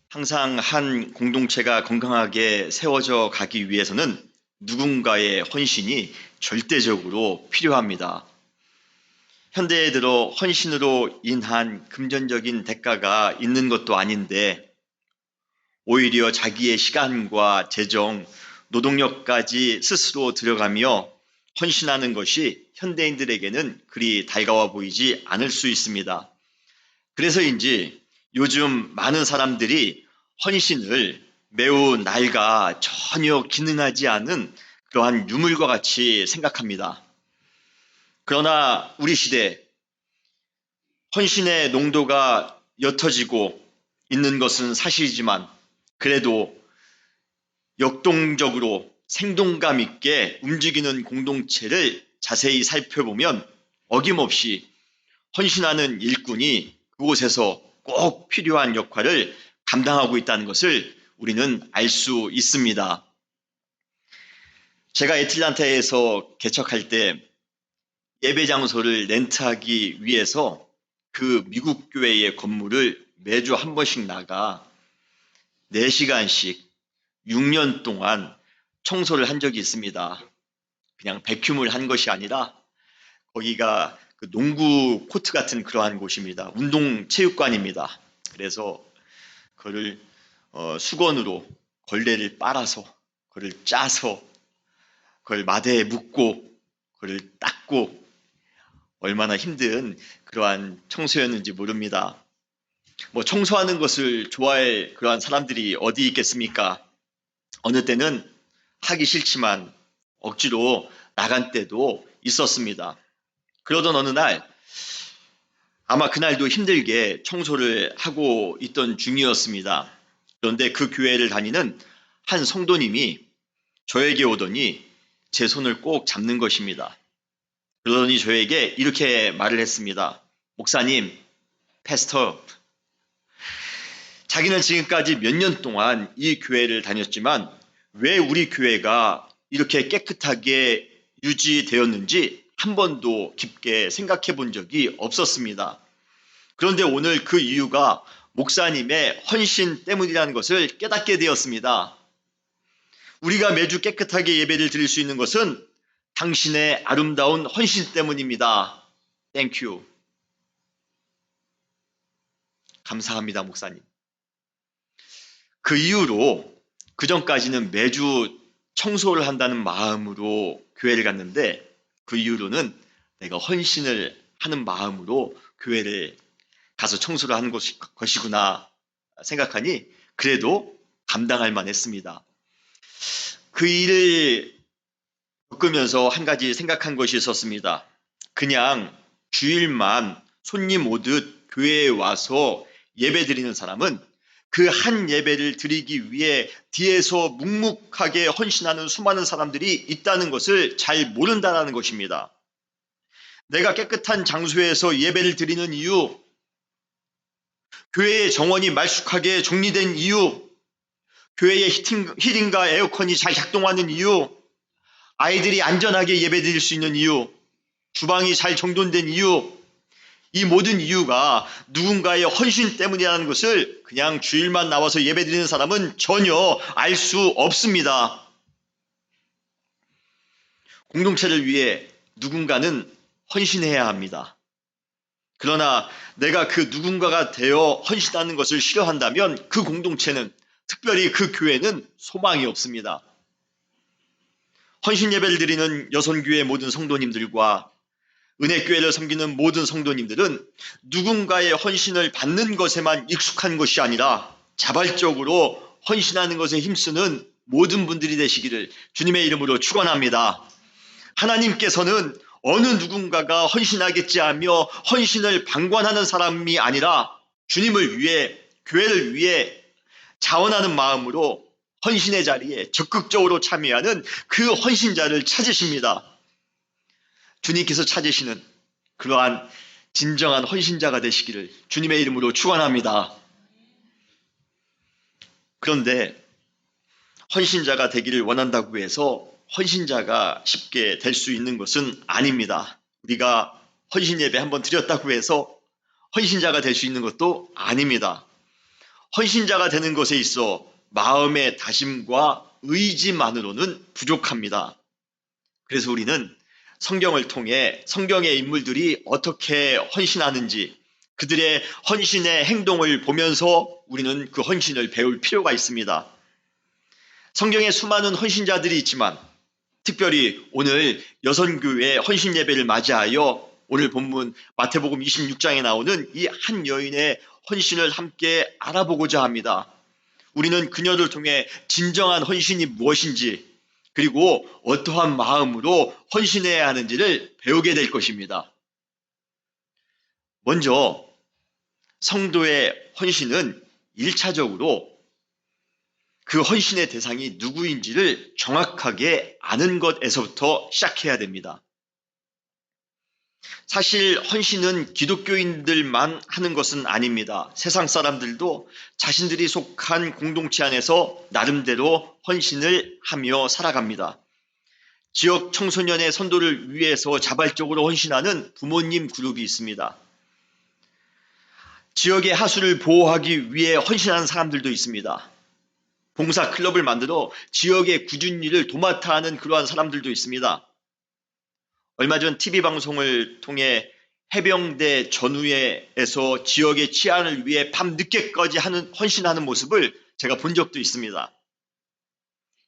항상 한 공동체가 건강하게 세워져 가기 위해서는 누군가의 헌신이 절대적으로 필요합니다. 현대에 들어 헌신으로 인한 금전적인 대가가 있는 것도 아닌데 오히려 자기의 시간과 재정, 노동력까지 스스로 들여가며 헌신하는 것이 현대인들에게는 그리 달가워 보이지 않을 수 있습니다. 그래서인지 요즘 많은 사람들이 헌신을 매우 낡아 전혀 기능하지 않은 그러한 유물과 같이 생각합니다. 그러나 우리 시대 헌신의 농도가 옅어지고 있는 것은 사실이지만 그래도 역동적으로 생동감 있게 움직이는 공동체를 자세히 살펴보면 어김없이 헌신하는 일꾼이 그곳에서 꼭 필요한 역할을 감당하고 있다는 것을 우리는 알 수 있습니다. 제가 애틀란타에서 개척할 때 예배 장소를 렌트하기 위해서 그 미국 교회의 건물을 매주 한 번씩 나가 4시간씩 6년 동안 청소를 한 적이 있습니다. 그냥 백큐을 한 것이 아니라 거기가 그 농구 코트 같은 그러한 곳입니다. 운동 체육관입니다. 그래서 그걸 수건으로 걸레를 빨아서 그걸 짜서 그걸 마대에 묶고 그걸 닦고 얼마나 힘든 그러한 청소였는지 모릅니다. 뭐 청소하는 것을 좋아할 그러한 사람들이 어디 있겠습니까? 어느 때는 하기 싫지만 억지로 나간 때도 있었습니다. 그러던 어느 날 아마 그날도 힘들게 청소를 하고 있던 중이었습니다. 그런데 그 교회를 다니는 한 성도님이 저에게 오더니 제 손을 꼭 잡는 것입니다. 그러더니 저에게 이렇게 말을 했습니다. 목사님, 패스터, 자기는 지금까지 몇 년 동안 이 교회를 다녔지만 왜 우리 교회가 이렇게 깨끗하게 유지되었는지 한 번도 깊게 생각해 본 적이 없었습니다. 그런데 오늘 그 이유가 목사님의 헌신 때문이라는 것을 깨닫게 되었습니다. 우리가 매주 깨끗하게 예배를 드릴 수 있는 것은 당신의 아름다운 헌신 때문입니다. 땡큐. 감사합니다, 목사님. 그 이후로 그전까지는 매주 청소를 한다는 마음으로 교회를 갔는데 그 이후로는 내가 헌신을 하는 마음으로 교회를 가서 청소를 하는 것이구나 생각하니 그래도 감당할 만했습니다. 그 일을 겪으면서 한 가지 생각한 것이 있었습니다. 그냥 주일만 손님 오듯 교회에 와서 예배 드리는 사람은 그 한 예배를 드리기 위해 뒤에서 묵묵하게 헌신하는 수많은 사람들이 있다는 것을 잘 모른다는 것입니다. 내가 깨끗한 장소에서 예배를 드리는 이유, 교회의 정원이 말쑥하게 정리된 이유, 교회의 히팅과 에어컨이 잘 작동하는 이유, 아이들이 안전하게 예배 드릴 수 있는 이유, 주방이 잘 정돈된 이유, 이 모든 이유가 누군가의 헌신 때문이라는 것을 그냥 주일만 나와서 예배 드리는 사람은 전혀 알 수 없습니다. 공동체를 위해 누군가는 헌신해야 합니다. 그러나 내가 그 누군가가 되어 헌신하는 것을 싫어한다면 그 공동체는, 특별히 그 교회는 소망이 없습니다. 헌신 예배를 드리는 여선교회 모든 성도님들과 은혜교회를 섬기는 모든 성도님들은 누군가의 헌신을 받는 것에만 익숙한 것이 아니라 자발적으로 헌신하는 것에 힘쓰는 모든 분들이 되시기를 주님의 이름으로 축원합니다. 하나님께서는 어느 누군가가 헌신하겠지 하며 헌신을 방관하는 사람이 아니라 주님을 위해, 교회를 위해 자원하는 마음으로 헌신의 자리에 적극적으로 참여하는 그 헌신자를 찾으십니다. 주님께서 찾으시는 그러한 진정한 헌신자가 되시기를 주님의 이름으로 축원합니다. 그런데 헌신자가 되기를 원한다고 해서 헌신자가 쉽게 될 수 있는 것은 아닙니다. 우리가 헌신 예배 한번 드렸다고 해서 헌신자가 될 수 있는 것도 아닙니다. 헌신자가 되는 것에 있어 마음의 다짐과 의지만으로는 부족합니다. 그래서 우리는 성경을 통해 성경의 인물들이 어떻게 헌신하는지 그들의 헌신의 행동을 보면서 우리는 그 헌신을 배울 필요가 있습니다. 성경에 수많은 헌신자들이 있지만 특별히 오늘 여선교회 헌신 예배를 맞이하여 오늘 본문 마태복음 26장에 나오는 이 한 여인의 헌신을 함께 알아보고자 합니다. 우리는 그녀를 통해 진정한 헌신이 무엇인지 그리고 어떠한 마음으로 헌신해야 하는지를 배우게 될 것입니다. 먼저 성도의 헌신은 1차적으로 그 헌신의 대상이 누구인지를 정확하게 아는 것에서부터 시작해야 됩니다. 사실 헌신은 기독교인들만 하는 것은 아닙니다. 세상 사람들도 자신들이 속한 공동체 안에서 나름대로 헌신을 하며 살아갑니다. 지역 청소년의 선도를 위해서 자발적으로 헌신하는 부모님 그룹이 있습니다. 지역의 하수를 보호하기 위해 헌신하는 사람들도 있습니다. 봉사 클럽을 만들어 지역의 굳은 일을 도맡아 하는 그러한 사람들도 있습니다. 얼마 전 TV 방송을 통해 해병대 전우회에서 지역의 치안을 위해 밤늦게까지 헌신하는 모습을 제가 본 적도 있습니다.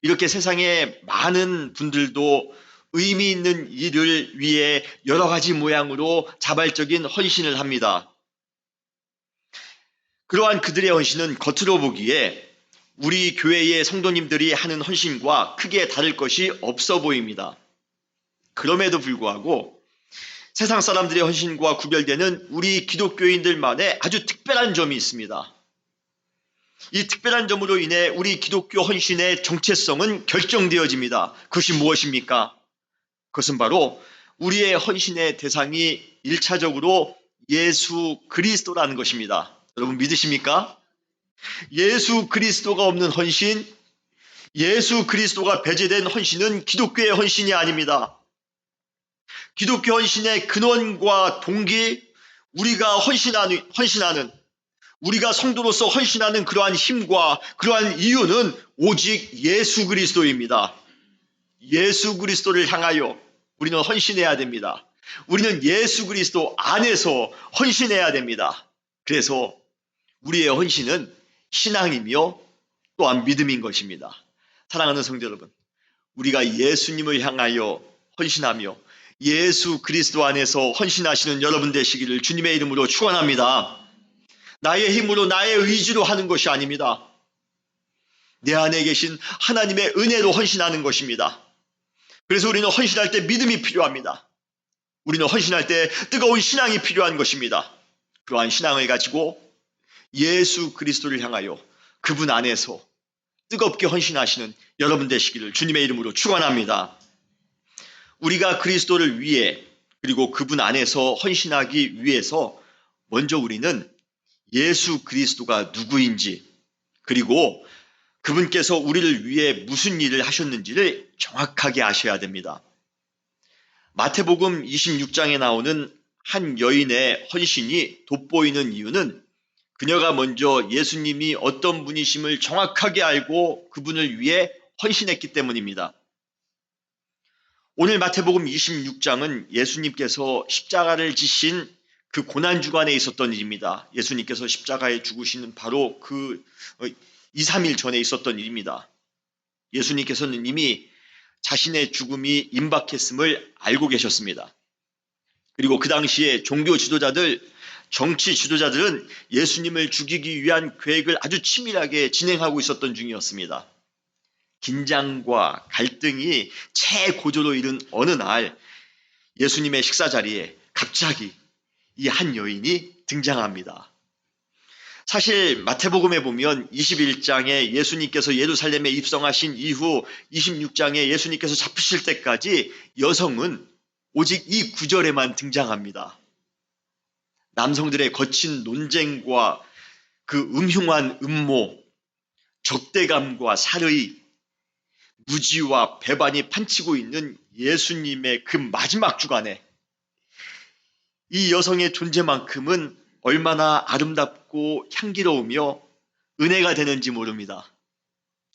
이렇게 세상에 많은 분들도 의미 있는 일을 위해 여러 가지 모양으로 자발적인 헌신을 합니다. 그러한 그들의 헌신은 겉으로 보기에 우리 교회의 성도님들이 하는 헌신과 크게 다를 것이 없어 보입니다. 그럼에도 불구하고 세상 사람들의 헌신과 구별되는 우리 기독교인들만의 아주 특별한 점이 있습니다. 이 특별한 점으로 인해 우리 기독교 헌신의 정체성은 결정되어집니다. 그것이 무엇입니까? 그것은 바로 우리의 헌신의 대상이 1차적으로 예수 그리스도라는 것입니다. 여러분 믿으십니까? 예수 그리스도가 없는 헌신, 예수 그리스도가 배제된 헌신은 기독교의 헌신이 아닙니다. 기독교 헌신의 근원과 동기, 우리가 헌신하는 우리가 성도로서 헌신하는 그러한 힘과 그러한 이유는 오직 예수 그리스도입니다. 예수 그리스도를 향하여 우리는 헌신해야 됩니다. 우리는 예수 그리스도 안에서 헌신해야 됩니다. 그래서 우리의 헌신은 신앙이며 또한 믿음인 것입니다. 사랑하는 성도 여러분, 우리가 예수님을 향하여 헌신하며 예수 그리스도 안에서 헌신하시는 여러분 되시기를 주님의 이름으로 축원합니다. 나의 힘으로 나의 의지로 하는 것이 아닙니다. 내 안에 계신 하나님의 은혜로 헌신하는 것입니다. 그래서 우리는 헌신할 때 믿음이 필요합니다. 우리는 헌신할 때 뜨거운 신앙이 필요한 것입니다. 그러한 신앙을 가지고 예수 그리스도를 향하여 그분 안에서 뜨겁게 헌신하시는 여러분 되시기를 주님의 이름으로 축원합니다. 우리가 그리스도를 위해 그리고 그분 안에서 헌신하기 위해서 먼저 우리는 예수 그리스도가 누구인지 그리고 그분께서 우리를 위해 무슨 일을 하셨는지를 정확하게 아셔야 됩니다. 마태복음 26장에 나오는 한 여인의 헌신이 돋보이는 이유는 그녀가 먼저 예수님이 어떤 분이심을 정확하게 알고 그분을 위해 헌신했기 때문입니다. 오늘 마태복음 26장은 예수님께서 십자가를 지신 그 고난주간에 있었던 일입니다. 예수님께서 십자가에 죽으시는 바로 그 2, 3일 전에 있었던 일입니다. 예수님께서는 이미 자신의 죽음이 임박했음을 알고 계셨습니다. 그리고 그 당시에 종교 지도자들, 정치 지도자들은 예수님을 죽이기 위한 계획을 아주 치밀하게 진행하고 있었던 중이었습니다. 긴장과 갈등이 최고조로 이른 어느 날 예수님의 식사 자리에 갑자기 이 한 여인이 등장합니다. 사실 마태복음에 보면 21장에 예수님께서 예루살렘에 입성하신 이후 26장에 예수님께서 잡히실 때까지 여성은 오직 이 구절에만 등장합니다. 남성들의 거친 논쟁과 그 음흉한 음모, 적대감과 살의, 무지와 배반이 판치고 있는 예수님의 그 마지막 주간에 이 여성의 존재만큼은 얼마나 아름답고 향기로우며 은혜가 되는지 모릅니다.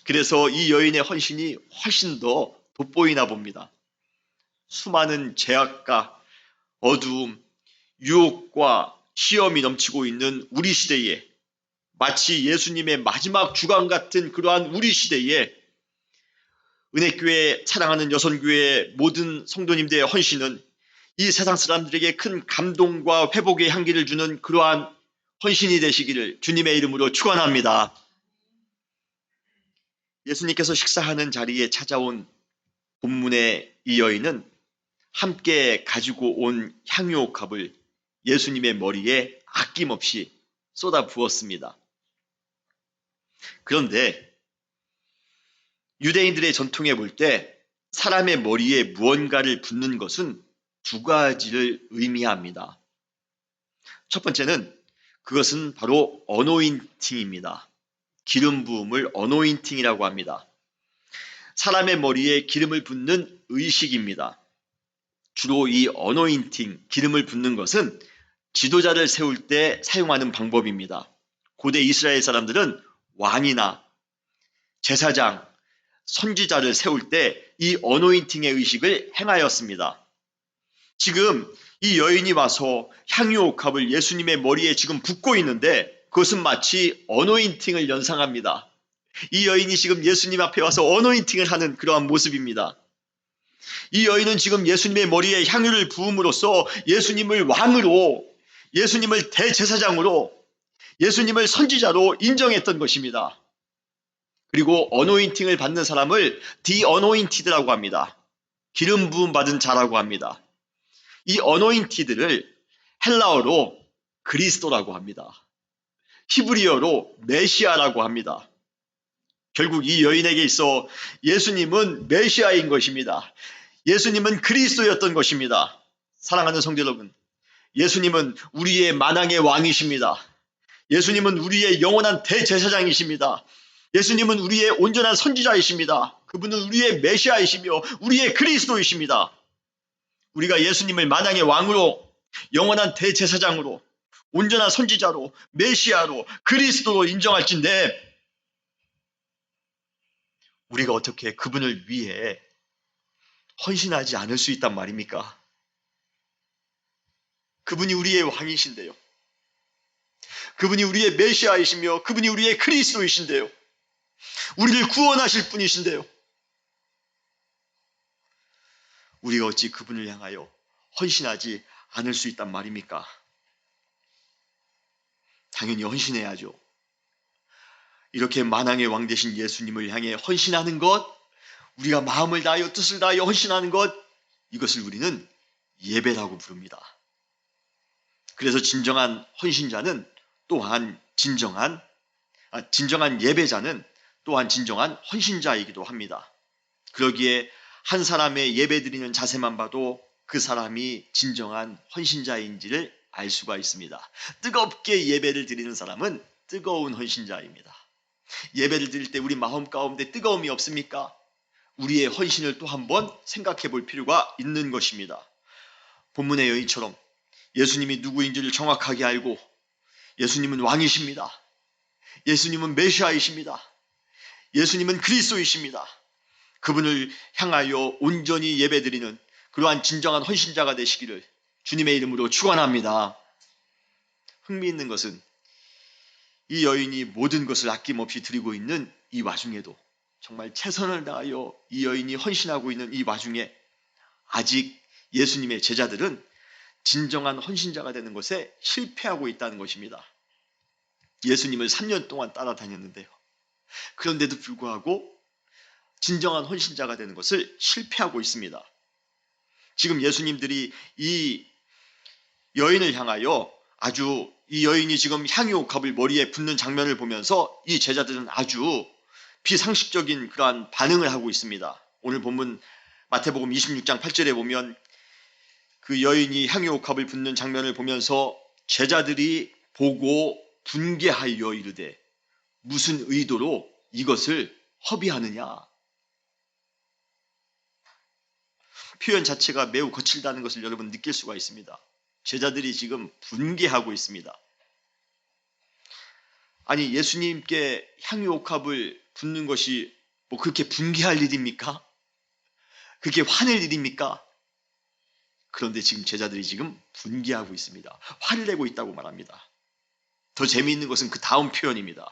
그래서 이 여인의 헌신이 훨씬 더 돋보이나 봅니다. 수많은 제약과 어두움, 유혹과 시험이 넘치고 있는 우리 시대에, 마치 예수님의 마지막 주간 같은 그러한 우리 시대에 은혜교회 사랑하는 여선교회의 모든 성도님들의 헌신은 이 세상 사람들에게 큰 감동과 회복의 향기를 주는 그러한 헌신이 되시기를 주님의 이름으로 축원합니다. 예수님께서 식사하는 자리에 찾아온 본문의 이 여인은 함께 가지고 온 향유옥합을 예수님의 머리에 아낌없이 쏟아 부었습니다. 그런데 유대인들의 전통에 볼 때 사람의 머리에 무언가를 붓는 것은 두 가지를 의미합니다. 첫 번째는 그것은 바로 어노인팅입니다. 기름 부음을 어노인팅이라고 합니다. 사람의 머리에 기름을 붓는 의식입니다. 주로 이 어노인팅, 기름을 붓는 것은 지도자를 세울 때 사용하는 방법입니다. 고대 이스라엘 사람들은 왕이나 제사장, 선지자를 세울 때 이 어노인팅의 의식을 행하였습니다. 지금 이 여인이 와서 향유옥합을 예수님의 머리에 지금 붓고 있는데 그것은 마치 어노인팅을 연상합니다. 이 여인이 지금 예수님 앞에 와서 어노인팅을 하는 그러한 모습입니다. 이 여인은 지금 예수님의 머리에 향유를 부음으로써 예수님을 왕으로, 예수님을 대제사장으로, 예수님을 선지자로 인정했던 것입니다. 그리고 어노인팅을 받는 사람을 디어노인티드라고 합니다. 기름 부음 받은 자라고 합니다. 이 어노인티드를 헬라어로 그리스도라고 합니다. 히브리어로 메시아라고 합니다. 결국 이 여인에게 있어 예수님은 메시아인 것입니다. 예수님은 그리스도였던 것입니다. 사랑하는 성도 여러분, 예수님은 우리의 만왕의 왕이십니다. 예수님은 우리의 영원한 대제사장이십니다. 예수님은 우리의 온전한 선지자이십니다. 그분은 우리의 메시아이시며 우리의 그리스도이십니다. 우리가 예수님을 만왕의 왕으로, 영원한 대제사장으로, 온전한 선지자로, 메시아로, 그리스도로 인정할진데 우리가 어떻게 그분을 위해 헌신하지 않을 수 있단 말입니까? 그분이 우리의 왕이신데요. 그분이 우리의 메시아이시며 그분이 우리의 그리스도이신데요. 우리를 구원하실 분이신데요. 우리가 어찌 그분을 향하여 헌신하지 않을 수 있단 말입니까? 당연히 헌신해야죠. 이렇게 만왕의 왕 되신 예수님을 향해 헌신하는 것, 우리가 마음을 다하여 뜻을 다하여 헌신하는 것, 이것을 우리는 예배라고 부릅니다. 그래서 진정한 헌신자는 또한 진정한 예배자는 또한 진정한 헌신자이기도 합니다. 그러기에 한 사람의 예배드리는 자세만 봐도 그 사람이 진정한 헌신자인지를 알 수가 있습니다. 뜨겁게 예배를 드리는 사람은 뜨거운 헌신자입니다. 예배를 드릴 때 우리 마음 가운데 뜨거움이 없습니까? 우리의 헌신을 또 한번 생각해 볼 필요가 있는 것입니다. 본문의 여인처럼 예수님이 누구인지를 정확하게 알고 예수님은 왕이십니다. 예수님은 메시아이십니다. 예수님은 그리스도이십니다. 그분을 향하여 온전히 예배드리는 그러한 진정한 헌신자가 되시기를 주님의 이름으로 축원합니다. 흥미있는 것은 이 여인이 모든 것을 아낌없이 드리고 있는 이 와중에도, 정말 최선을 다하여 이 여인이 헌신하고 있는 이 와중에 아직 예수님의 제자들은 진정한 헌신자가 되는 것에 실패하고 있다는 것입니다. 예수님을 3년 동안 따라다녔는데요. 그런데도 불구하고 진정한 헌신자가 되는 것을 실패하고 있습니다. 지금 예수님들이 이 여인을 향하여 이 여인이 지금 향유옥합을 머리에 붓는 장면을 보면서 이 제자들은 아주 비상식적인 그러한 반응을 하고 있습니다. 오늘 본문 마태복음 26장 8절에 보면 그 여인이 향유옥합을 붓는 장면을 보면서 제자들이 보고 분개하여 이르되 무슨 의도로 이것을 허비하느냐. 표현 자체가 매우 거칠다는 것을 여러분 느낄 수가 있습니다. 제자들이 지금 분개하고 있습니다. 아니 예수님께 향유옥합을 붓는 것이 뭐 그렇게 분개할 일입니까? 그렇게 화낼 일입니까? 그런데 지금 제자들이 지금 분개하고 있습니다. 화를 내고 있다고 말합니다. 더 재미있는 것은 그 다음 표현입니다.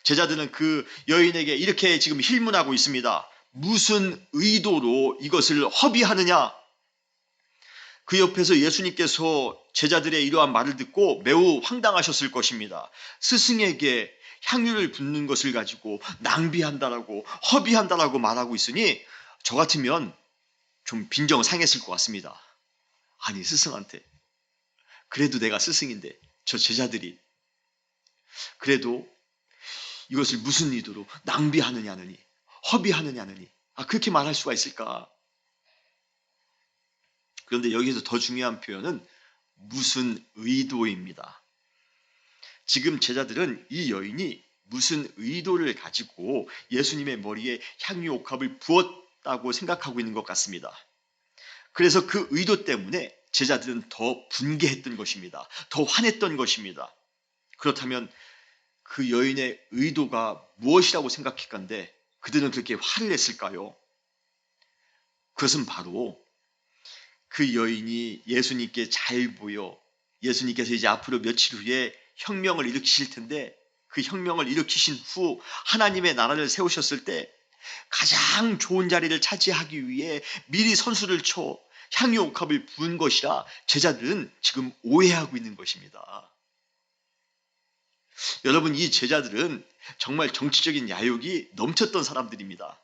제자들은 그 여인에게 이렇게 지금 힐문하고 있습니다. 무슨 의도로 이것을 허비하느냐? 그 옆에서 예수님께서 제자들의 이러한 말을 듣고 매우 황당하셨을 것입니다. 스승에게 향유를 붓는 것을 가지고 낭비한다라고 허비한다라고 말하고 있으니 저 같으면 좀 빈정상했을 것 같습니다. 아니 스승한테 그래도 내가 스승인데 저 제자들이 그래도 이것을 무슨 의도로 낭비하느냐느니 허비하느냐느니 그렇게 말할 수가 있을까? 그런데 여기서 더 중요한 표현은 무슨 의도입니다. 지금 제자들은 이 여인이 무슨 의도를 가지고 예수님의 머리에 향유옥합을 부었다고 생각하고 있는 것 같습니다. 그래서 그 의도 때문에 제자들은 더 분개했던 것입니다. 더 화냈던 것입니다. 그렇다면 그 여인의 의도가 무엇이라고 생각했건데 그들은 그렇게 화를 냈을까요? 그것은 바로 그 여인이 예수님께 잘 보여 예수님께서 이제 앞으로 며칠 후에 혁명을 일으키실 텐데 그 혁명을 일으키신 후 하나님의 나라를 세우셨을 때 가장 좋은 자리를 차지하기 위해 미리 선수를 쳐 향유옥합을 부은 것이라 제자들은 지금 오해하고 있는 것입니다. 여러분 이 제자들은 정말 정치적인 야욕이 넘쳤던 사람들입니다.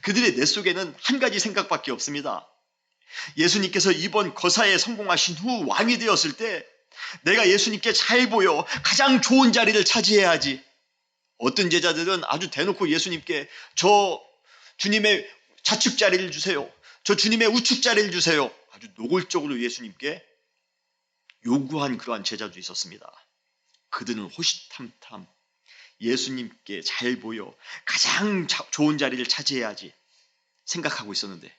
그들의 뇌 속에는 한 가지 생각밖에 없습니다. 예수님께서 이번 거사에 성공하신 후 왕이 되었을 때 내가 예수님께 잘 보여 가장 좋은 자리를 차지해야지. 어떤 제자들은 아주 대놓고 예수님께 저 주님의 좌측 자리를 주세요. 저 주님의 우측 자리를 주세요. 아주 노골적으로 예수님께 요구한 그러한 제자도 있었습니다. 그들은 호시탐탐 예수님께 잘 보여 가장 좋은 자리를 차지해야지 생각하고 있었는데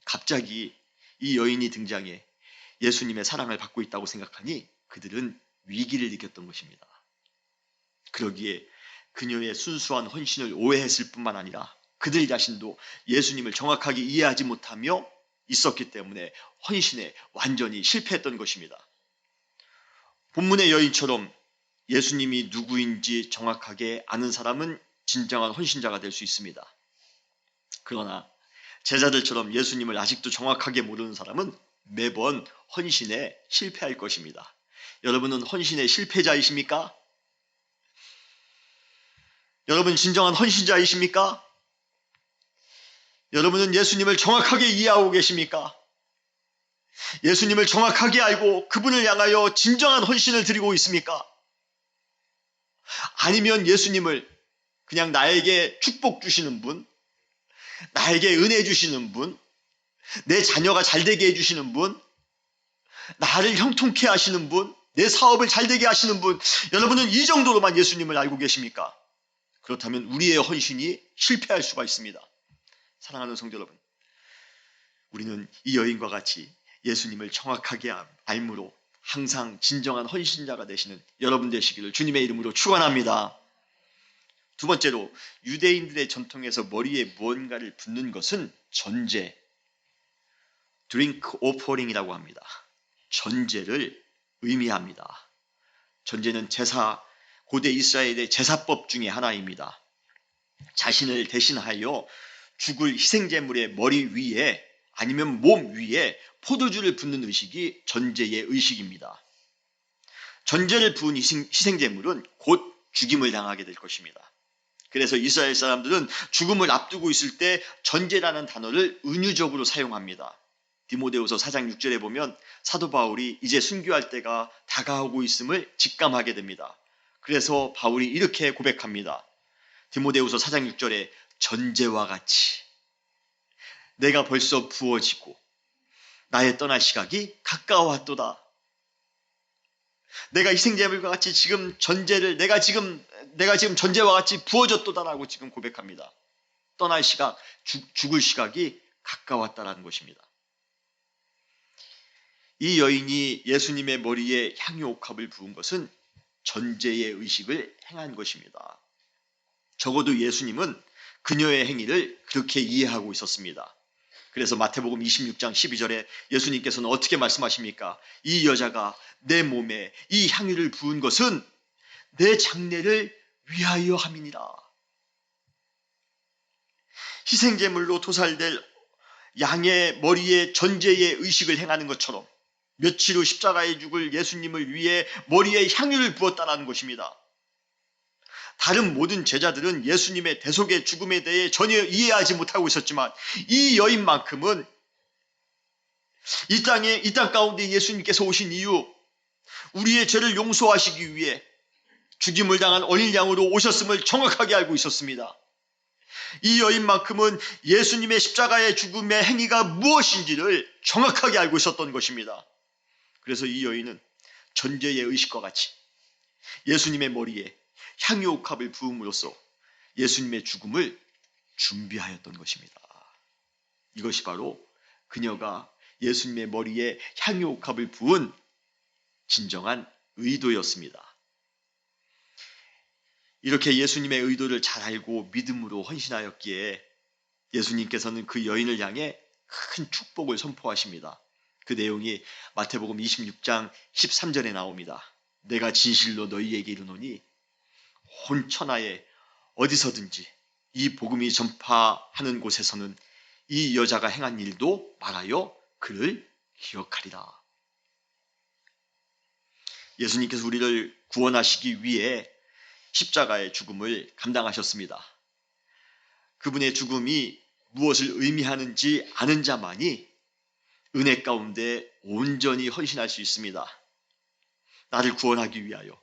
갑자기 이 여인이 등장해 예수님의 사랑을 받고 있다고 생각하니 그들은 위기를 느꼈던 것입니다. 그러기에 그녀의 순수한 헌신을 오해했을 뿐만 아니라 그들 자신도 예수님을 정확하게 이해하지 못하며 있었기 때문에 헌신에 완전히 실패했던 것입니다. 본문의 여인처럼 예수님이 누구인지 정확하게 아는 사람은 진정한 헌신자가 될 수 있습니다. 그러나 제자들처럼 예수님을 아직도 정확하게 모르는 사람은 매번 헌신에 실패할 것입니다. 여러분은 헌신의 실패자이십니까? 여러분 진정한 헌신자이십니까? 여러분은 예수님을 정확하게 이해하고 계십니까? 예수님을 정확하게 알고 그분을 향하여 진정한 헌신을 드리고 있습니까? 아니면 예수님을 그냥 나에게 축복 주시는 분, 나에게 은혜 주시는 분, 내 자녀가 잘되게 해주시는 분, 나를 형통케 하시는 분, 내 사업을 잘되게 하시는 분, 여러분은 이 정도로만 예수님을 알고 계십니까? 그렇다면 우리의 헌신이 실패할 수가 있습니다. 사랑하는 성도 여러분, 우리는 이 여인과 같이 예수님을 정확하게 알므로 항상 진정한 헌신자가 되시는 여러분 되시기를 주님의 이름으로 축원합니다. 두 번째로 유대인들의 전통에서 머리에 무언가를 붓는 것은 전제, drink offering이라고 합니다. 전제를 의미합니다. 전제는 제사, 고대 이스라엘의 제사법 중에 하나입니다. 자신을 대신하여 죽을 희생제물의 머리 위에 아니면 몸 위에 포도주를 붓는 의식이 전제의 의식입니다. 전제를 부은 희생제물은 곧 죽임을 당하게 될 것입니다. 그래서 이스라엘 사람들은 죽음을 앞두고 있을 때 전제라는 단어를 은유적으로 사용합니다. 디모데후서 4장 6절에 보면 사도 바울이 이제 순교할 때가 다가오고 있음을 직감하게 됩니다. 그래서 바울이 이렇게 고백합니다. 디모데후서 4장 6절에 전제와 같이 내가 벌써 부어지고 나의 떠날 시각이 가까워왔도다. 내가 희생제물과 같이 지금 전제를 내가 지금 전제와 같이 부어졌도다라고 지금 고백합니다. 떠날 시각, 죽을 시각이 가까웠다라는 것입니다. 이 여인이 예수님의 머리에 향유옥합을 부은 것은 전제의 의식을 행한 것입니다. 적어도 예수님은 그녀의 행위를 그렇게 이해하고 있었습니다. 그래서 마태복음 26장 12절에 예수님께서는 어떻게 말씀하십니까? 이 여자가 내 몸에 이 향유를 부은 것은 내 장례를 위하여 함이니라. 희생제물로 도살될 양의 머리에 전제의 의식을 행하는 것처럼 며칠 후 십자가에 죽을 예수님을 위해 머리에 향유를 부었다는 것입니다. 다른 모든 제자들은 예수님의 대속의 죽음에 대해 전혀 이해하지 못하고 있었지만 이 여인만큼은 이 땅 가운데 예수님께서 오신 이유, 우리의 죄를 용서하시기 위해 죽임을 당한 어린 양으로 오셨음을 정확하게 알고 있었습니다. 이 여인만큼은 예수님의 십자가의 죽음의 행위가 무엇인지를 정확하게 알고 있었던 것입니다. 그래서 이 여인은 전제의 의식과 같이 예수님의 머리에 향유옥합을 부음으로써 예수님의 죽음을 준비하였던 것입니다. 이것이 바로 그녀가 예수님의 머리에 향유옥합을 부은 진정한 의도였습니다. 이렇게 예수님의 의도를 잘 알고 믿음으로 헌신하였기에 예수님께서는 그 여인을 향해 큰 축복을 선포하십니다. 그 내용이 마태복음 26장 13절에 나옵니다. 내가 진실로 너희에게 이르노니 온 천하에 어디서든지 이 복음이 전파하는 곳에서는 이 여자가 행한 일도 말하여 그를 기억하리라. 예수님께서 우리를 구원하시기 위해 십자가의 죽음을 감당하셨습니다. 그분의 죽음이 무엇을 의미하는지 아는 자만이 은혜 가운데 온전히 헌신할 수 있습니다. 나를 구원하기 위하여,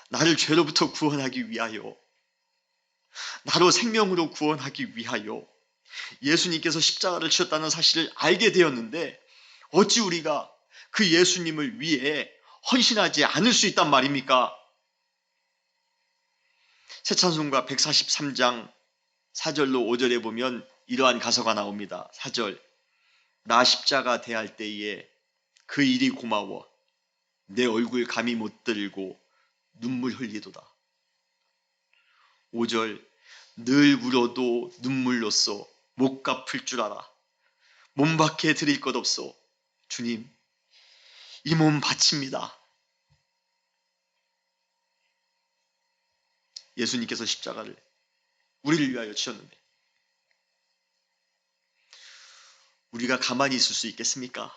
나를 죄로부터 구원하기 위하여, 나로 생명으로 구원하기 위하여 예수님께서 십자가를 치셨다는 사실을 알게 되었는데 어찌 우리가 그 예수님을 위해 헌신하지 않을 수 있단 말입니까? 새 찬송가 143장 4절로 5절에 보면 이러한 가사가 나옵니다. 4절, 나 십자가 대할 때에 그 일이 고마워 내 얼굴 감히 못 들고 눈물 흘리도다. 5절, 늘 울어도 눈물로써 못 갚을 줄 알아 몸 밖에 드릴 것 없어 주님 이 몸 바칩니다. 예수님께서 십자가를 우리를 위하여 치셨는데 우리가 가만히 있을 수 있겠습니까?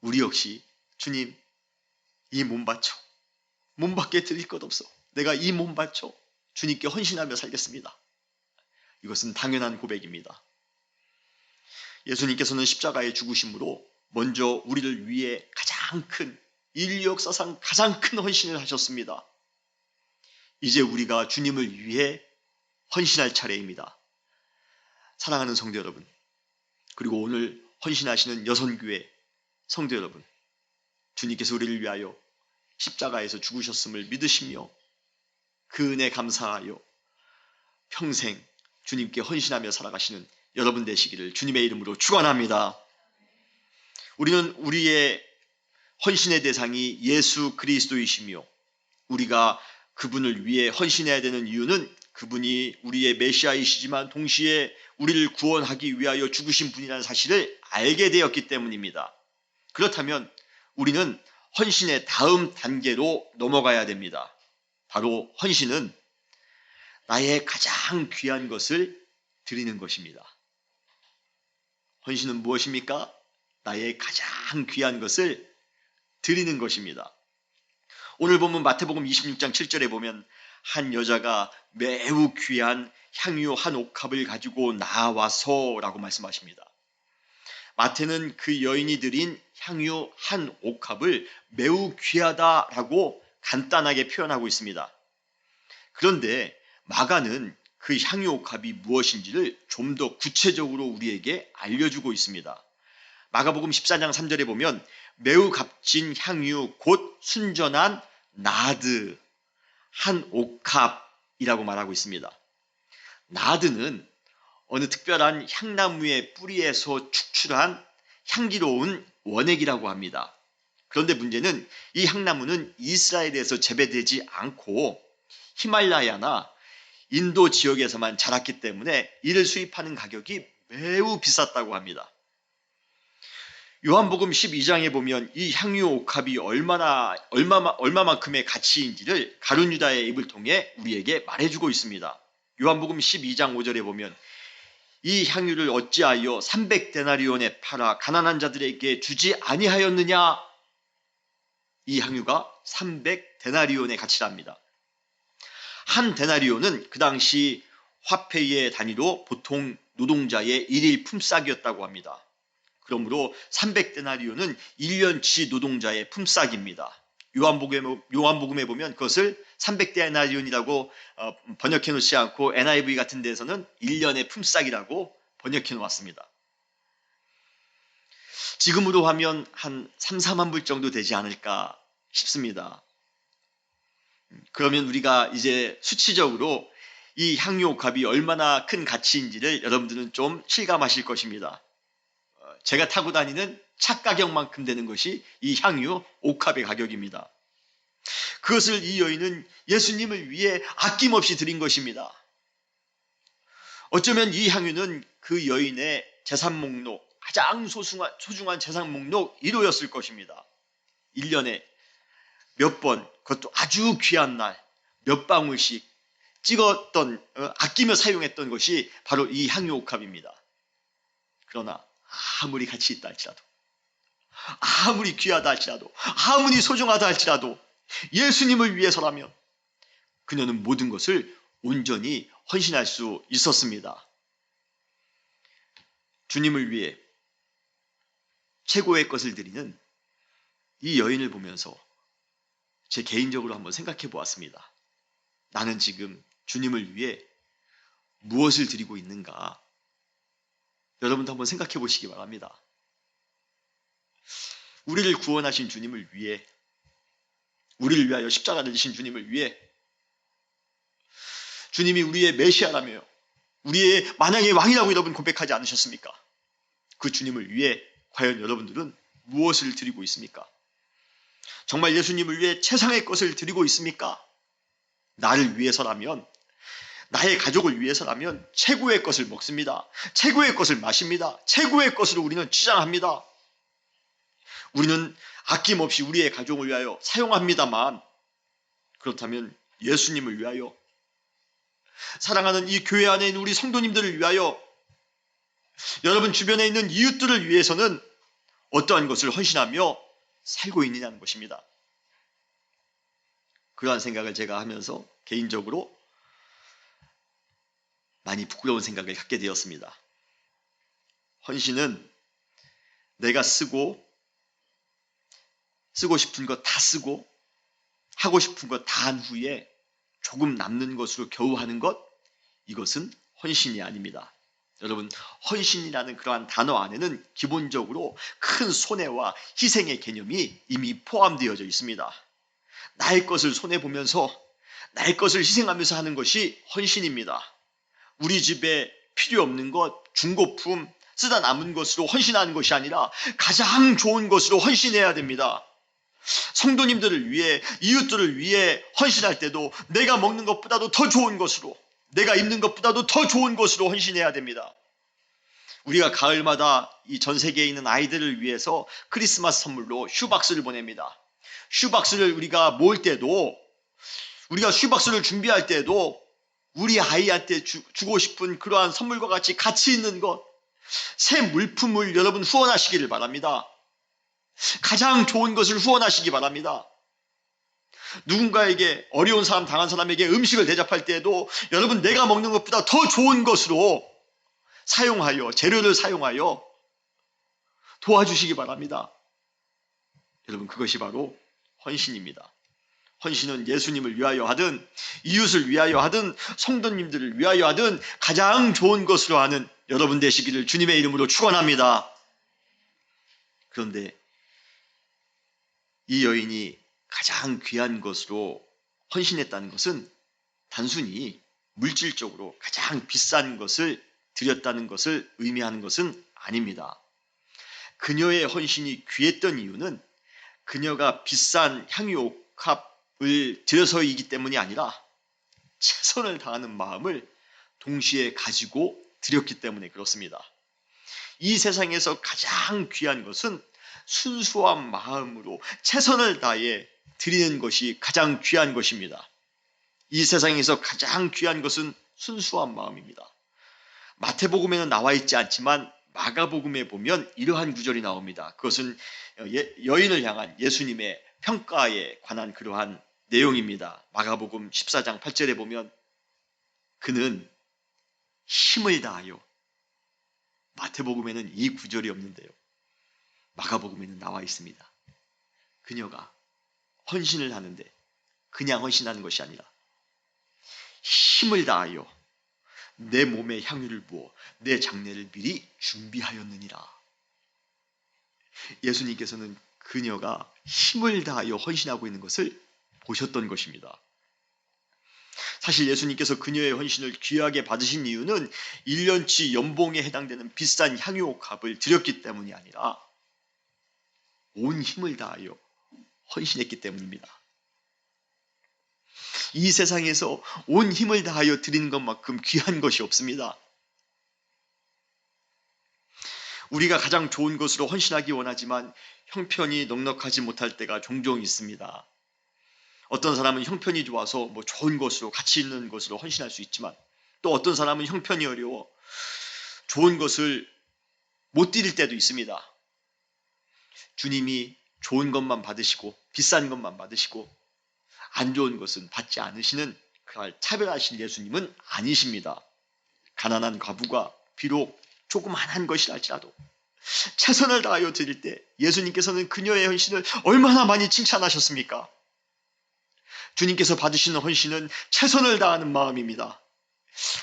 우리 역시 주님 이 몸 바쳐 몸 밖에 드릴 것 없어 내가 이 몸 바쳐 주님께 헌신하며 살겠습니다. 이것은 당연한 고백입니다. 예수님께서는 십자가의 죽으심으로 먼저 우리를 위해 가장 큰 인류 역사상 가장 큰 헌신을 하셨습니다. 이제 우리가 주님을 위해 헌신할 차례입니다. 사랑하는 성도 여러분, 그리고 오늘 헌신하시는 여선교회 성도 여러분, 주님께서 우리를 위하여 십자가에서 죽으셨음을 믿으시며 그 은혜 감사하여 평생 주님께 헌신하며 살아가시는 여러분 되시기를 주님의 이름으로 축원합니다. 우리는 우리의 헌신의 대상이 예수 그리스도이시며 우리가 그분을 위해 헌신해야 되는 이유는 그분이 우리의 메시아이시지만 동시에 우리를 구원하기 위하여 죽으신 분이라는 사실을 알게 되었기 때문입니다. 그렇다면 우리는 헌신의 다음 단계로 넘어가야 됩니다. 바로 헌신은 나의 가장 귀한 것을 드리는 것입니다. 헌신은 무엇입니까? 나의 가장 귀한 것을 드리는 것입니다. 오늘 보면 마태복음 26장 7절에 보면 한 여자가 매우 귀한 향유 한 옥합을 가지고 나와서 라고 말씀하십니다. 마태는 그 여인이 드린 향유 한 옥합을 매우 귀하다라고 간단하게 표현하고 있습니다. 그런데 마가는 그 향유 옥합이 무엇인지를 좀 더 구체적으로 우리에게 알려주고 있습니다. 마가복음 14장 3절에 보면 매우 값진 향유 곧 순전한 나드 한 옥합이라고 말하고 있습니다. 나드는 어느 특별한 향나무의 뿌리에서 축출한 향기로운 원액이라고 합니다. 그런데 문제는 이 향나무는 이스라엘에서 재배되지 않고 히말라야나 인도 지역에서만 자랐기 때문에 이를 수입하는 가격이 매우 비쌌다고 합니다. 요한복음 12장에 보면 이 향유 옥합이 얼마만큼의 가치인지를 가룟 유다의 입을 통해 우리에게 말해주고 있습니다. 요한복음 12장 5절에 보면 이 향유를 어찌하여 300데나리온에 팔아 가난한 자들에게 주지 아니하였느냐. 이 향유가 300데나리온의 가치랍니다. 한 데나리온은 그 당시 화폐의 단위로 보통 노동자의 일일 품삯이었다고 합니다. 그러므로 300데나리온은 1년치 노동자의 품삯입니다. 요한복음에 보면 그것을 300데나리온이라고 번역해 놓지 않고 NIV 같은 데서는 1년의 품삯이라고 번역해 놓았습니다. 지금으로 하면 한 3, 4만 불 정도 되지 않을까 싶습니다. 그러면 우리가 이제 수치적으로 이 향유 옥합이 얼마나 큰 가치인지를 여러분들은 좀 실감하실 것입니다. 제가 타고 다니는 차 가격만큼 되는 것이 이 향유 옥합의 가격입니다. 그것을 이 여인은 예수님을 위해 아낌없이 드린 것입니다. 어쩌면 이 향유는 그 여인의 재산 목록, 가장 소중한 재산 목록 1호였을 것입니다. 1년에 몇 번, 그것도 아주 귀한 날, 몇 방울씩 찍었던, 아끼며 사용했던 것이 바로 이 향유 옥합입니다. 그러나 아무리 가치 있다 할지라도, 아무리 귀하다 할지라도, 아무리 소중하다 할지라도 예수님을 위해서라면 그녀는 모든 것을 온전히 헌신할 수 있었습니다. 주님을 위해 최고의 것을 드리는 이 여인을 보면서 제 개인적으로 한번 생각해 보았습니다. 나는 지금 주님을 위해 무엇을 드리고 있는가? 여러분도 한번 생각해 보시기 바랍니다. 우리를 구원하신 주님을 위해, 우리를 위하여 십자가를 지신 주님을 위해, 주님이 우리의 메시아라며 우리의 만왕의 왕이라고 여러분 고백하지 않으셨습니까? 그 주님을 위해 과연 여러분들은 무엇을 드리고 있습니까? 정말 예수님을 위해 최상의 것을 드리고 있습니까? 나를 위해서라면, 나의 가족을 위해서라면 최고의 것을 먹습니다. 최고의 것을 마십니다. 최고의 것으로 우리는 치장합니다. 우리는 아낌없이 우리의 가족을 위하여 사용합니다만, 그렇다면 예수님을 위하여, 사랑하는 이 교회 안에 있는 우리 성도님들을 위하여, 여러분 주변에 있는 이웃들을 위해서는 어떠한 것을 헌신하며 살고 있느냐는 것입니다. 그러한 생각을 제가 하면서 개인적으로 많이 부끄러운 생각을 갖게 되었습니다. 헌신은 내가 쓰고 싶은 것 다 쓰고 하고 싶은 것 다 한 후에 조금 남는 것으로 겨우 하는 것, 이것은 헌신이 아닙니다. 여러분, 헌신이라는 그러한 단어 안에는 기본적으로 큰 손해와 희생의 개념이 이미 포함되어져 있습니다. 나의 것을 손해보면서 나의 것을 희생하면서 하는 것이 헌신입니다. 우리 집에 필요 없는 것, 중고품, 쓰다 남은 것으로 헌신하는 것이 아니라 가장 좋은 것으로 헌신해야 됩니다. 성도님들을 위해, 이웃들을 위해 헌신할 때도 내가 먹는 것보다도 더 좋은 것으로, 내가 입는 것보다도 더 좋은 것으로 헌신해야 됩니다. 우리가 가을마다 이 전 세계에 있는 아이들을 위해서 크리스마스 선물로 슈박스를 보냅니다. 슈박스를 우리가 모을 때도, 우리가 슈박스를 준비할 때도 우리 아이한테 주고 싶은 그러한 선물과 같이 가치 있는 것, 새 물품을 여러분 후원하시기를 바랍니다. 가장 좋은 것을 후원하시기 바랍니다. 누군가에게, 어려운 사람, 당한 사람에게 음식을 대접할 때에도 여러분 내가 먹는 것보다 더 좋은 것으로 사용하여, 재료를 사용하여 도와주시기 바랍니다. 여러분, 그것이 바로 헌신입니다. 헌신은 예수님을 위하여 하든, 이웃을 위하여 하든, 성도님들을 위하여 하든 가장 좋은 것으로 하는 여러분 되시기를 주님의 이름으로 축원합니다. 그런데 이 여인이 가장 귀한 것으로 헌신했다는 것은 단순히 물질적으로 가장 비싼 것을 드렸다는 것을 의미하는 것은 아닙니다. 그녀의 헌신이 귀했던 이유는 그녀가 비싼 향유옥합을 들여서이기 때문이 아니라 최선을 다하는 마음을 동시에 가지고 드렸기 때문에 그렇습니다. 이 세상에서 가장 귀한 것은 순수한 마음으로 최선을 다해 드리는 것이 가장 귀한 것입니다. 이 세상에서 가장 귀한 것은 순수한 마음입니다. 마태복음에는 나와 있지 않지만 마가복음에 보면 이러한 구절이 나옵니다. 그것은 여인을 향한 예수님의 평가에 관한 그러한 내용입니다. 마가복음 14장 8절에 보면 그는 힘을 다하여, 마태복음에는 이 구절이 없는데요, 마가복음에는 나와 있습니다. 그녀가 헌신을 하는데 그냥 헌신하는 것이 아니라 힘을 다하여 내 몸에 향유를 부어 내 장례를 미리 준비하였느니라. 예수님께서는 그녀가 힘을 다하여 헌신하고 있는 것을 보셨던 것입니다. 사실 예수님께서 그녀의 헌신을 귀하게 받으신 이유는 1년치 연봉에 해당되는 비싼 향유옥합을 드렸기 때문이 아니라 온 힘을 다하여 헌신했기 때문입니다. 이 세상에서 온 힘을 다하여 드리는 것만큼 귀한 것이 없습니다. 우리가 가장 좋은 것으로 헌신하기 원하지만 형편이 넉넉하지 못할 때가 종종 있습니다. 어떤 사람은 형편이 좋아서 좋은 것으로, 가치 있는 것으로 헌신할 수 있지만, 또 어떤 사람은 형편이 어려워 좋은 것을 못 드릴 때도 있습니다. 주님이 좋은 것만 받으시고 비싼 것만 받으시고 안 좋은 것은 받지 않으시는 그걸 차별하신 예수님은 아니십니다. 가난한 과부가 비록 조그만한 것이랄지라도 최선을 다하여 드릴 때 예수님께서는 그녀의 헌신을 얼마나 많이 칭찬하셨습니까? 주님께서 받으시는 헌신은 최선을 다하는 마음입니다.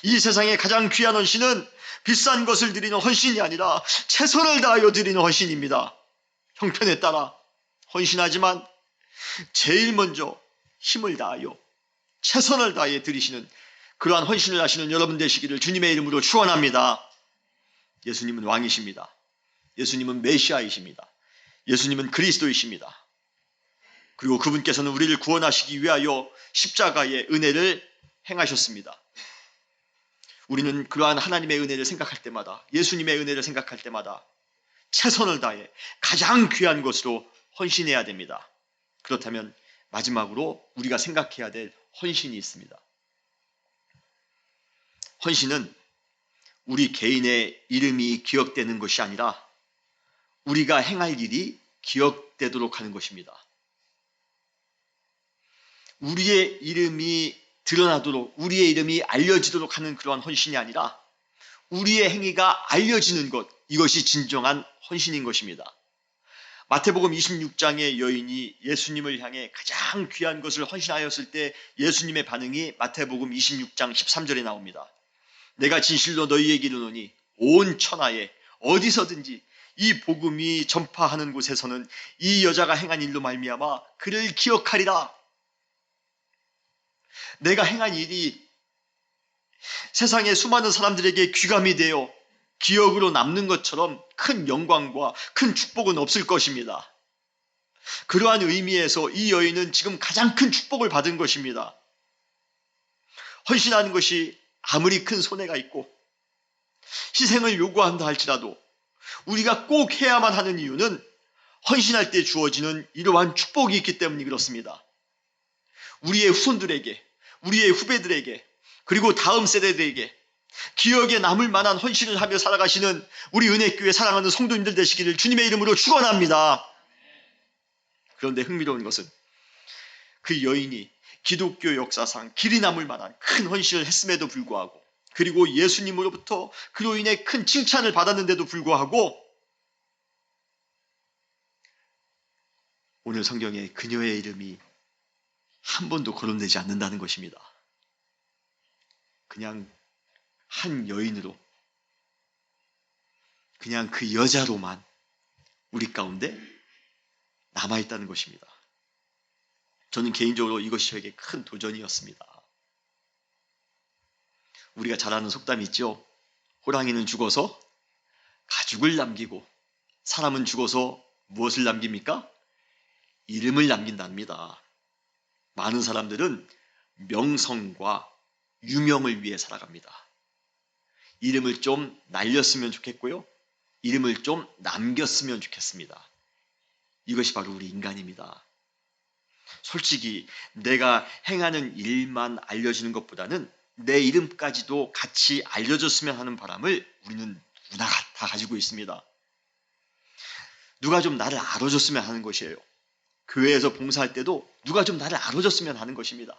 이 세상에 가장 귀한 헌신은 비싼 것을 드리는 헌신이 아니라 최선을 다하여 드리는 헌신입니다. 형편에 따라 헌신하지만 제일 먼저 힘을 다하여 최선을 다해 드리시는 그러한 헌신을 하시는 여러분 되시기를 주님의 이름으로 축원합니다. 예수님은 왕이십니다. 예수님은 메시아이십니다. 예수님은 그리스도이십니다. 그리고 그분께서는 우리를 구원하시기 위하여 십자가의 은혜를 행하셨습니다. 우리는 그러한 하나님의 은혜를 생각할 때마다, 예수님의 은혜를 생각할 때마다 최선을 다해 가장 귀한 것으로 헌신해야 됩니다. 그렇다면 마지막으로 우리가 생각해야 될 헌신이 있습니다. 헌신은 우리 개인의 이름이 기억되는 것이 아니라 우리가 행할 일이 기억되도록 하는 것입니다. 우리의 이름이 드러나도록, 우리의 이름이 알려지도록 하는 그러한 헌신이 아니라 우리의 행위가 알려지는 것, 이것이 진정한 헌신인 것입니다. 마태복음 26장의 여인이 예수님을 향해 가장 귀한 것을 헌신하였을 때 예수님의 반응이 마태복음 26장 13절에 나옵니다. 내가 진실로 너희에게 이르노니 온 천하에 어디서든지 이 복음이 전파하는 곳에서는 이 여자가 행한 일로 말미암아 그를 기억하리라. 내가 행한 일이 세상의 수많은 사람들에게 귀감이 되어 기억으로 남는 것처럼 큰 영광과 큰 축복은 없을 것입니다. 그러한 의미에서 이 여인은 지금 가장 큰 축복을 받은 것입니다. 헌신하는 것이 아무리 큰 손해가 있고 희생을 요구한다 할지라도 우리가 꼭 해야만 하는 이유는 헌신할 때 주어지는 이러한 축복이 있기 때문이 그렇습니다. 우리의 후손들에게, 우리의 후배들에게, 그리고 다음 세대들에게 기억에 남을 만한 헌신을 하며 살아가시는 우리 은혜교회 사랑하는 성도님들 되시기를 주님의 이름으로 축원합니다. 그런데 흥미로운 것은 그 여인이 기독교 역사상 길이 남을 만한 큰 헌신을 했음에도 불구하고, 그리고 예수님으로부터 그로 인해 큰 칭찬을 받았는데도 불구하고 오늘 성경에 그녀의 이름이 한 번도 거론되지 않는다는 것입니다. 그냥 한 여인으로, 그냥 그 여자로만 우리 가운데 남아있다는 것입니다. 저는 개인적으로 이것이 저에게 큰 도전이었습니다. 우리가 잘 아는 속담이 있죠. 호랑이는 죽어서 가죽을 남기고 사람은 죽어서 무엇을 남깁니까? 이름을 남긴답니다. 많은 사람들은 명성과 유명을 위해 살아갑니다. 이름을 좀 날렸으면 좋겠고요. 이름을 좀 남겼으면 좋겠습니다. 이것이 바로 우리 인간입니다. 솔직히 내가 행하는 일만 알려지는 것보다는 내 이름까지도 같이 알려졌으면 하는 바람을 우리는 누구나 다 가지고 있습니다. 누가 좀 나를 알아줬으면 하는 것이에요. 교회에서 봉사할 때도 누가 좀 나를 알아줬으면 하는 것입니다.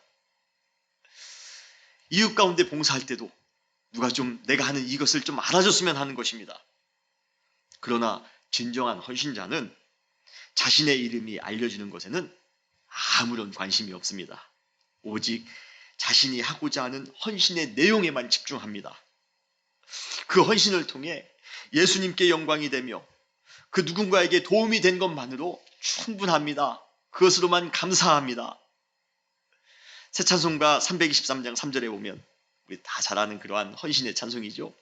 이웃 가운데 봉사할 때도 누가 좀 내가 하는 이것을 좀 알아줬으면 하는 것입니다. 그러나 진정한 헌신자는 자신의 이름이 알려지는 것에는 아무런 관심이 없습니다. 오직 자신이 하고자 하는 헌신의 내용에만 집중합니다. 그 헌신을 통해 예수님께 영광이 되며 그 누군가에게 도움이 된 것만으로 충분합니다. 그것으로만 감사합니다. 새 찬송가 323장 3절에 보면 우리 다 잘 아는 그러한 헌신의 찬송이죠.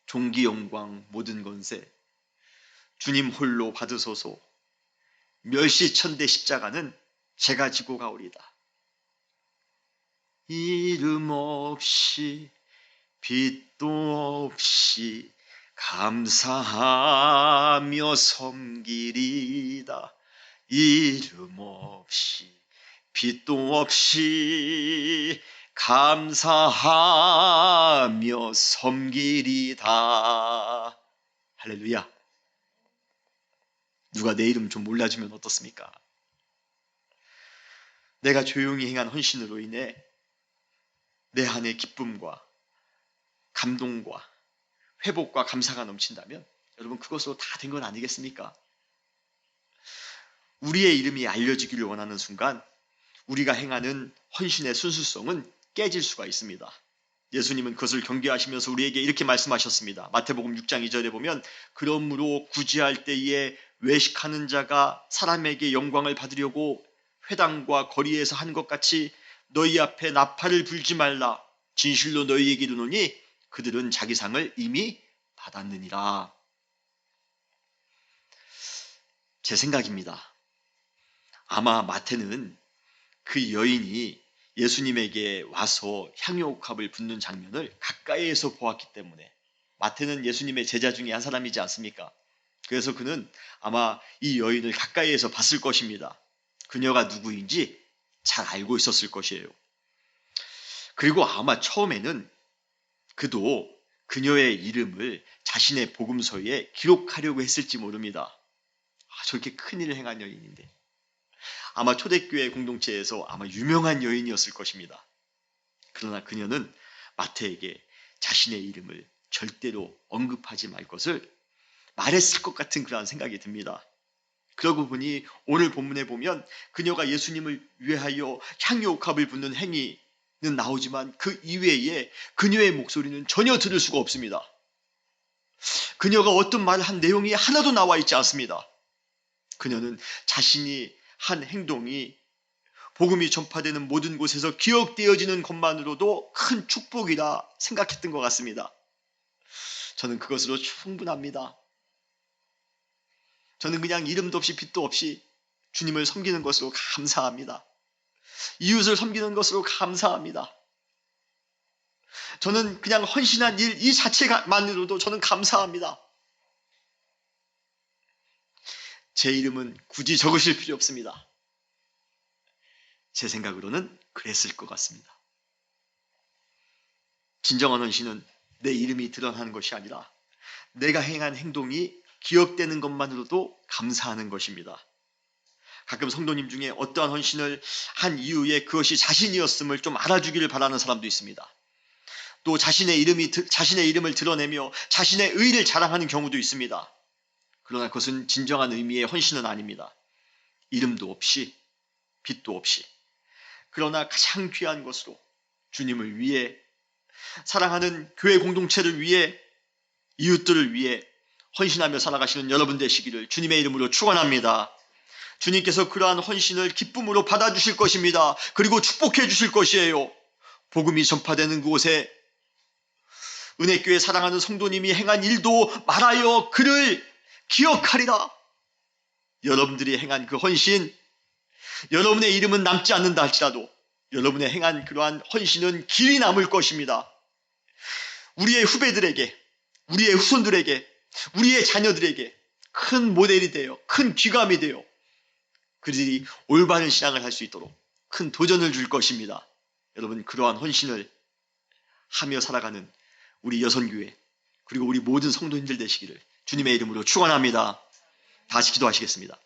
존귀 영광 모든 권세 주님 홀로 받으소서. 멸시천대 십자가는 제가 지고 가오리다. 이름 없이 빛도 없이 감사하며 섬기리다. 이름 없이 빛도 없이 감사하며 섬기리다. 할렐루야. 누가 내 이름 좀 몰라주면 어떻습니까? 내가 조용히 행한 헌신으로 인해 내 안에 기쁨과 감동과 회복과 감사가 넘친다면 여러분 그것으로 다 된 건 아니겠습니까? 우리의 이름이 알려지기를 원하는 순간 우리가 행하는 헌신의 순수성은 깨질 수가 있습니다. 예수님은 그것을 경계하시면서 우리에게 이렇게 말씀하셨습니다. 마태복음 6장 2절에 보면 그러므로 구제할 때에 외식하는 자가 사람에게 영광을 받으려고 회당과 거리에서 한 것 같이 너희 앞에 나팔을 불지 말라. 진실로 너희에게 이르노니 그들은 자기 상을 이미 받았느니라. 제 생각입니다. 아마 마태는 그 여인이 예수님에게 와서 향유옥합을 붓는 장면을 가까이에서 보았기 때문에 마태는 예수님의 제자 중에 한 사람이지 않습니까? 그래서 그는 아마 이 여인을 가까이에서 봤을 것입니다. 그녀가 누구인지 잘 알고 있었을 것이에요. 그리고 아마 처음에는 그도 그녀의 이름을 자신의 복음서에 기록하려고 했을지 모릅니다. 저렇게 큰일을 행한 여인인데 아마 초대교회 공동체에서 아마 유명한 여인이었을 것입니다. 그러나 그녀는 마태에게 자신의 이름을 절대로 언급하지 말 것을 말했을 것 같은 그러한 생각이 듭니다. 그러고 보니 오늘 본문에 보면 그녀가 예수님을 위하여 향유옥합을 붓는 행위는 나오지만 그 이외에 그녀의 목소리는 전혀 들을 수가 없습니다. 그녀가 어떤 말을 한 내용이 하나도 나와 있지 않습니다. 그녀는 자신이 한 행동이 복음이 전파되는 모든 곳에서 기억되어지는 것만으로도 큰 축복이라 생각했던 것 같습니다. 저는 그것으로 충분합니다. 저는 그냥 이름도 없이 빛도 없이 주님을 섬기는 것으로 감사합니다. 이웃을 섬기는 것으로 감사합니다. 저는 그냥 헌신한 일 이 자체만으로도 저는 감사합니다. 제 이름은 굳이 적으실 필요 없습니다. 제 생각으로는 그랬을 것 같습니다. 진정한 헌신은 내 이름이 드러나는 것이 아니라 내가 행한 행동이 기억되는 것만으로도 감사하는 것입니다. 가끔 성도님 중에 어떠한 헌신을 한 이후에 그것이 자신이었음을 좀 알아주기를 바라는 사람도 있습니다. 또 자신의 이름을 드러내며 자신의 의를 자랑하는 경우도 있습니다. 그러나 그것은 진정한 의미의 헌신은 아닙니다. 이름도 없이 빛도 없이 그러나 가장 귀한 것으로 주님을 위해 사랑하는 교회 공동체를 위해 이웃들을 위해 헌신하며 살아가시는 여러분 되시기를 주님의 이름으로 축원합니다. 주님께서 그러한 헌신을 기쁨으로 받아주실 것입니다. 그리고 축복해 주실 것이에요. 복음이 전파되는 그곳에 은혜교회 사랑하는 성도님이 행한 일도 말하여 그를 기억하리라. 여러분들이 행한 그 헌신, 여러분의 이름은 남지 않는다 할지라도 여러분의 행한 그러한 헌신은 길이 남을 것입니다. 우리의 후배들에게, 우리의 후손들에게, 우리의 자녀들에게 큰 모델이 되어, 큰 귀감이 되어 그들이 올바른 신앙을 할 수 있도록 큰 도전을 줄 것입니다. 여러분, 그러한 헌신을 하며 살아가는 우리 여선교회 그리고 우리 모든 성도님들 되시기를 주님의 이름으로 축원합니다. 다시 기도하시겠습니다.